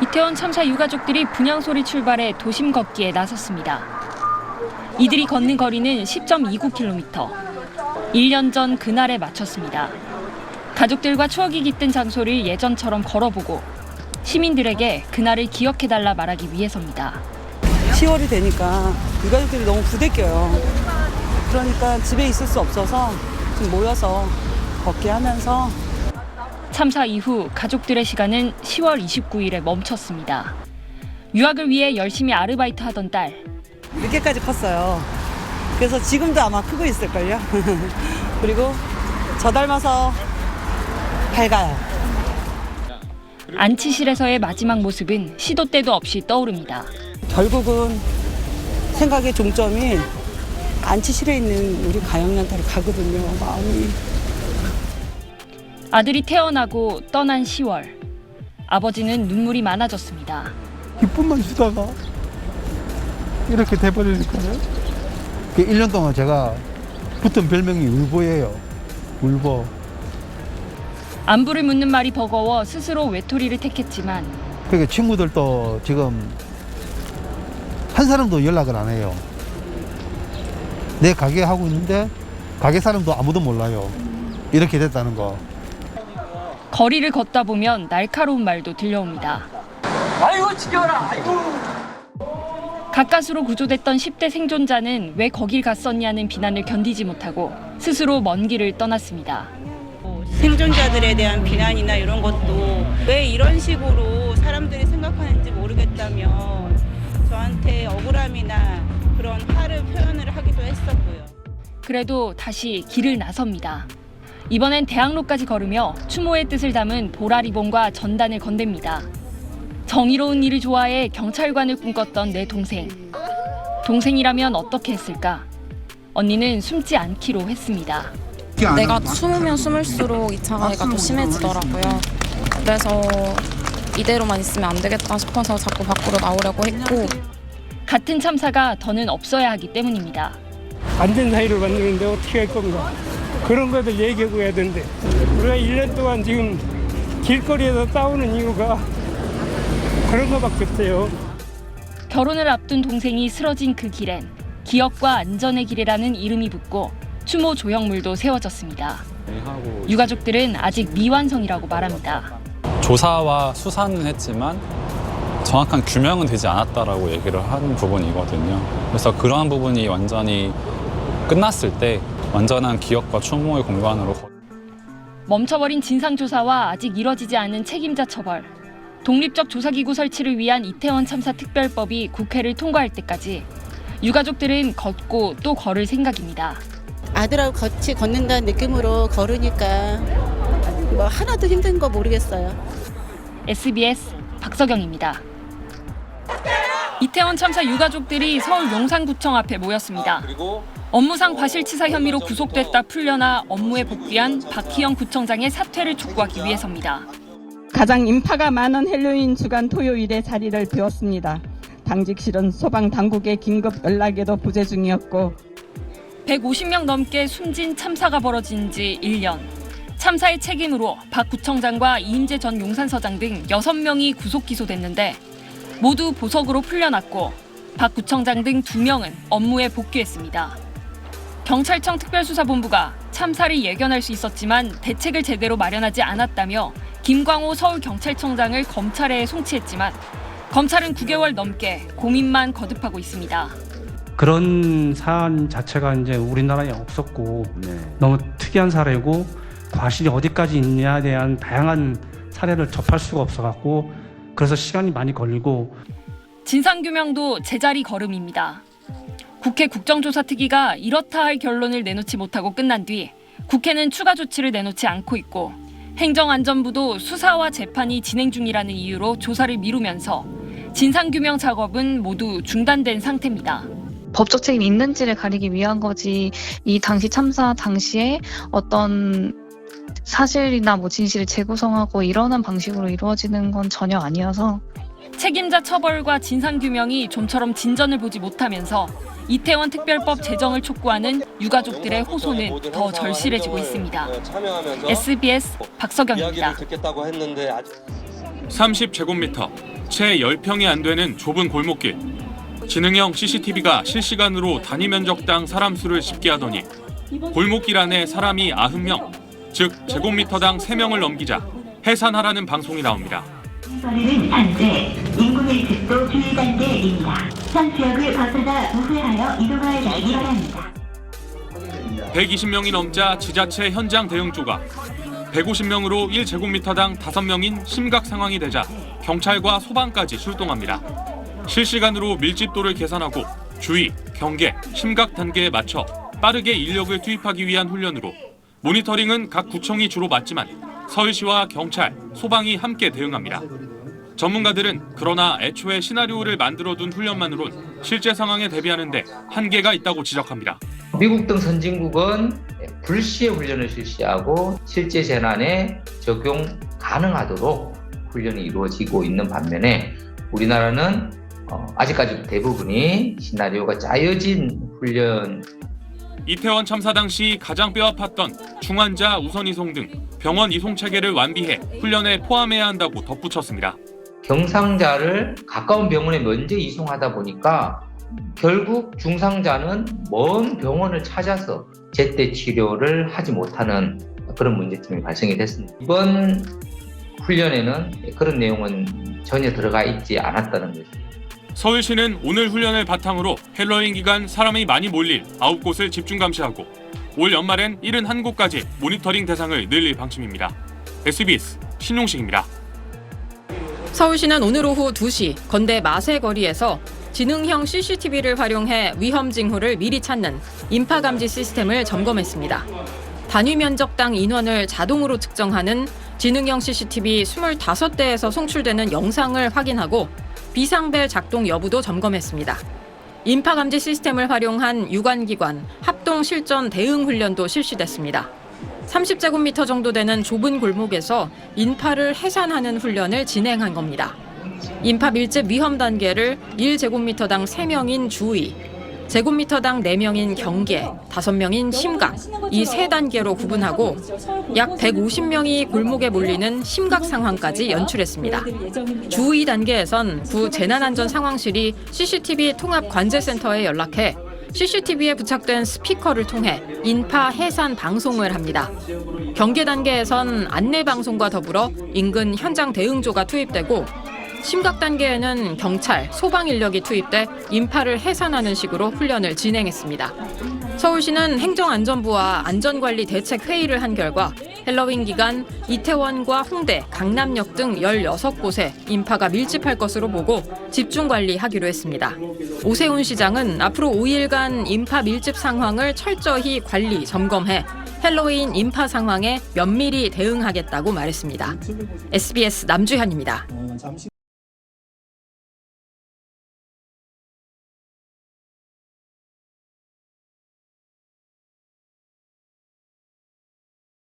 이태원 참사 유가족들이 분향소를 출발해 도심 걷기에 나섰습니다. 이들이 걷는 거리는 10.29km. 1년 전 그날에 맞췄습니다. 가족들과 추억이 깃든 장소를 예전처럼 걸어보고 시민들에게 그날을 기억해달라 말하기 위해서입니다. 10월이 되니까 유가족들이 너무 부대껴요. 그러니까 집에 있을 수 없어서 좀 모여서 걷기 하면서. 참사 이후 가족들의 시간은 10월 29일에 멈췄습니다. 유학을 위해 열심히 아르바이트 하던 딸. 늦게까지 컸어요. 그래서 지금도 아마 크고 있을걸요. 그리고 저 닮아서 밝아요. 안치실에서의 마지막 모습은 시도 때도 없이 떠오릅니다. 결국은 생각의 종점이 안치실에 있는 우리 가영양타로 가거든요. 마음이. 아들이 태어나고 떠난 10월. 아버지는 눈물이 많아졌습니다. 기쁨만 주다가 이렇게 돼버리니까요. 1년 동안 제가 붙은 별명이 울보예요. 울보. 안부를 묻는 말이 버거워 스스로 외톨이를 택했지만 그러니까 친구들도 지금 한 사람도 연락을 안 해요. 내 가게 하고 있는데 가게 사람도 아무도 몰라요. 이렇게 됐다는 거. 거리를 걷다 보면 날카로운 말도 들려옵니다. 아이고 지겨워라. 아이고. 가까스로 구조됐던 10대 생존자는 왜 거길 갔었냐는 비난을 견디지 못하고 스스로 먼 길을 떠났습니다. 생존자들에 대한 비난이나 이런 것도 왜 이런 식으로 사람들이 생각하는지 모르겠다며 저한테 억울함이나 그런 화를 표현을 하기도 했었고요. 그래도 다시 길을 나섭니다. 이번엔 대학로까지 걸으며 추모의 뜻을 담은 보라리본과 전단을 건넵니다. 정의로운 일을 좋아해 경찰관을 꿈꿨던 내 동생. 동생이라면 어떻게 했을까? 언니는 숨지 않기로 했습니다. 내가 숨으면 숨을수록 2차 가해가 더 심해지더라고요. 그래서 이대로만 있으면 안 되겠다 싶어서 자꾸 밖으로 나오려고 했고. 같은 참사가 더는 없어야 하기 때문입니다. 안전 사이를 만드는데 어떻게 할 건가. 그런 것들 얘기하고 해야 되는데 우리가 1년 동안 지금 길거리에서 싸우는 이유가 그런 거밖에 없어요. 결혼을 앞둔 동생이 쓰러진 그 길엔 기억과 안전의 길이라는 이름이 붙고 추모 조형물도 세워졌습니다. 유가족들은 아직 미완성이라고 말합니다. 조사와 수사는 했지만 정확한 규명은 되지 않았다라고 얘기를 한 부분이거든요. 그래서 그러한 부분이 완전히 끝났을 때 완전한 기억과 추모의 공간으로 멈춰버린 진상조사와 아직 이뤄지지 않은 책임자 처벌, 독립적 조사기구 설치를 위한 이태원 참사 특별법이 국회를 통과할 때까지 유가족들은 걷고 또 걸을 생각입니다. 아들하고 같이 걷는다는 느낌으로 걸으니까 뭐 하나도 힘든 거 모르겠어요. SBS 박서경입니다. 이태원 참사 유가족들이 서울 용산구청 앞에 모였습니다. 업무상 과실치사 혐의로 구속됐다 풀려나 업무에 복귀한 박희영 구청장의 사퇴를 촉구하기 위해서입니다. 가장 인파가 많은 헬로윈 주간 토요일에 자리를 비웠습니다. 당직실은 소방당국의 긴급 연락에도 부재 중이었고 150명 넘게 숨진 참사가 벌어진 지 1년. 참사의 책임으로 박 구청장과 이임재 전 용산서장 등 6명이 구속 기소됐는데 모두 보석으로 풀려났고 박 구청장 등 2명은 업무에 복귀했습니다. 경찰청 특별수사본부가 참사를 예견할 수 있었지만 대책을 제대로 마련하지 않았다며 김광호 서울경찰청장을 검찰에 송치했지만 검찰은 9개월 넘게 고민만 거듭하고 있습니다. 그런 사안 자체가 이제 우리나라에 없었고 너무 특이한 사례고 과실이 어디까지 있냐에 대한 다양한 사례를 접할 수가 없어갖고 그래서 시간이 많이 걸리고 진상규명도 제자리 걸음입니다. 국회 국정조사특위가 이렇다 할 결론을 내놓지 못하고 끝난 뒤 국회는 추가 조치를 내놓지 않고 있고 행정안전부도 수사와 재판이 진행 중이라는 이유로 조사를 미루면서 진상규명 작업은 모두 중단된 상태입니다. 법적 책임이 있는지를 가리기 위한 거지 이 당시 참사 당시에 어떤 사실이나 뭐 진실을 재구성하고 이러는 방식으로 이루어지는 건 전혀 아니어서 책임자 처벌과 진상규명이 좀처럼 진전을 보지 못하면서 이태원 특별법 제정을 촉구하는 유가족들의 호소는 더 절실해지고 있습니다. SBS 박서경입니다. 30제곱미터, 채 10평이 안 되는 좁은 골목길. 지능형 CCTV가 실시간으로 단위 면적당 사람 수를 집계하더니 골목길 안에 사람이 90명, 즉 제곱미터당 3명을 넘기자 해산하라는 방송이 나옵니다. 거리는 현재 인구 밀집도 주의 단계입니다. 현 지역을 벗어나 우회하여 이동하기 바랍니다. 120명이 넘자 지자체 현장 대응 조각. 150명으로 1제곱미터당 5명인 심각 상황이 되자 경찰과 소방까지 출동합니다. 실시간으로 밀집도를 계산하고 주의, 경계, 심각 단계에 맞춰 빠르게 인력을 투입하기 위한 훈련으로 모니터링은 각 구청이 주로 맡지만 서울시와 경찰, 소방이 함께 대응합니다. 전문가들은 그러나 애초에 시나리오를 만들어둔 훈련만으론 실제 상황에 대비하는 데 한계가 있다고 지적합니다. 미국 등 선진국은 불시에 훈련을 실시하고 실제 재난에 적용 가능하도록 훈련이 이루어지고 있는 반면에 우리나라는 아직까지 대부분이 시나리오가 짜여진 훈련. 이태원 참사 당시 가장 뼈아팠던 중환자 우선 이송 등 병원 이송 체계를 완비해 훈련에 포함해야 한다고 덧붙였습니다. 경상자를 가까운 병원에 먼저 이송하다 보니까 결국 중상자는 먼 병원을 찾아서 제때 치료를 하지 못하는 그런 문제점이 발생이 됐습니다. 이번 훈련에는 그런 내용은 전혀 들어가 있지 않았다는 거죠. 서울시는 오늘 훈련을 바탕으로 헬로윈 기간 사람이 많이 몰릴 9곳을 집중 감시하고 올 연말엔 71곳까지 모니터링 대상을 늘릴 방침입니다. SBS 신용식입니다. 서울시는 오늘 오후 2시 건대 마세거리에서 지능형 CCTV를 활용해 위험 징후를 미리 찾는 인파 감지 시스템을 점검했습니다. 단위 면적당 인원을 자동으로 측정하는 지능형 CCTV 25대에서 송출되는 영상을 확인하고 비상벨 작동 여부도 점검했습니다. 인파 감지 시스템을 활용한 유관기관 합동 실전 대응 훈련도 실시됐습니다. 30제곱미터 정도 되는 좁은 골목에서 인파를 해산하는 훈련을 진행한 겁니다. 인파 밀집 위험 단계를 1제곱미터당 3명인 주의, 제곱미터당 4명인 경계, 5명인 심각, 이 3단계로 구분하고 약 150명이 골목에 몰리는 심각 상황까지 연출했습니다. 주의 단계에선 구 재난안전상황실이 CCTV 통합 관제센터에 연락해 CCTV에 부착된 스피커를 통해 인파 해산 방송을 합니다. 경계 단계에선 안내 방송과 더불어 인근 현장 대응조가 투입되고 심각 단계에는 경찰, 소방 인력이 투입돼 인파를 해산하는 식으로 훈련을 진행했습니다. 서울시는 행정안전부와 안전관리 대책 회의를 한 결과 헬로윈 기간 이태원과 홍대, 강남역 등 16곳에 인파가 밀집할 것으로 보고 집중 관리하기로 했습니다. 오세훈 시장은 앞으로 5일간 인파 밀집 상황을 철저히 관리, 점검해 헬로윈 인파 상황에 면밀히 대응하겠다고 말했습니다. SBS 남주현입니다.